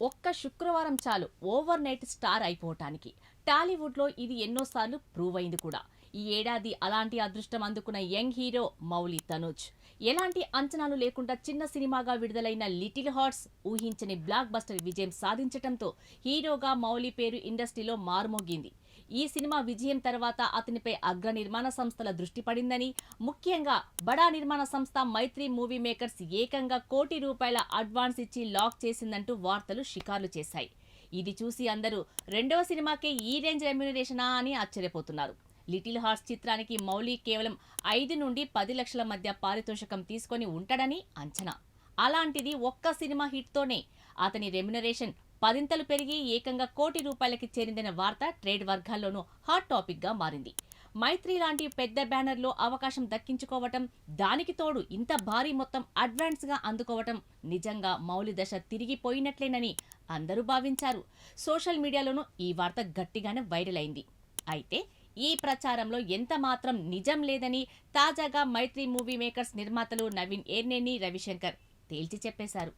ఒక్క శుక్రవారం చాలు ఓవర్ నైట్ స్టార్ అయిపోవటానికి. టాలీవుడ్లో ఇది ఎన్నోసార్లు ప్రూవ్ అయింది కూడా. ఈ ఏడాది అలాంటి అదృష్టం అందుకున్న యంగ్ హీరో మౌలి తనూజ్. ఎలాంటి అంచనాలు లేకుండా చిన్న సినిమాగా విడుదలైన లిటిల్ హార్ట్స్ ఊహించని బ్లాక్ బస్టర్ విజయం సాధించటంతో హీరోగా మౌలి పేరు ఇండస్ట్రీలో మారుమోగింది. ఈ సినిమా విజయం తర్వాత అతనిపై అగ్ర నిర్మాణ సంస్థల దృష్టి పడిందని, ముఖ్యంగా బడా నిర్మాణ సంస్థ మైత్రి మూవీ మేకర్స్ ఏకంగా ₹1,00,00,000 అడ్వాన్స్ ఇచ్చి లాక్ చేసిందంటూ వార్తలు షికార్లు చేశాయి. ఇది చూసి అందరూ రెండవ సినిమాకే ఈ రేంజ్ రెమ్యునరేషనా అని ఆశ్చర్యపోతున్నారు. లిటిల్ హార్ట్స్ చిత్రానికి మౌలి కేవలం 5 నుండి 10 లక్షల మధ్య పారితోషికం తీసుకొని ఉంటాడని అంచనా. అలాంటిది ఒక్క సినిమా హిట్తోనే అతని రెమ్యునరేషన్ పదింతలు పెరిగి ఏకంగా ₹1,00,00,000కి చేరిందన్న వార్త ట్రేడ్ వర్గాల్లోనూ హాట్ టాపిక్ గా మారింది. మైత్రి లాంటి పెద్ద బ్యానర్లో అవకాశం దక్కించుకోవటం, దానికి తోడు ఇంత భారీ మొత్తం అడ్వాన్స్ గా అందుకోవటం నిజంగా మౌలి దశ తిరిగిపోయినట్లేనని అందరూ భావించారు. సోషల్ మీడియాలోనూ ఈ వార్త గట్టిగానే వైరల్ అయింది. అయితే ఈ ప్రచారంలో ఎంత మాత్రం నిజం లేదని తాజాగా మైత్రి మూవీ మేకర్స్ నిర్మాతలు నవీన్ ఏర్నేని, రవిశంకర్ తేల్చి చెప్పేశారు.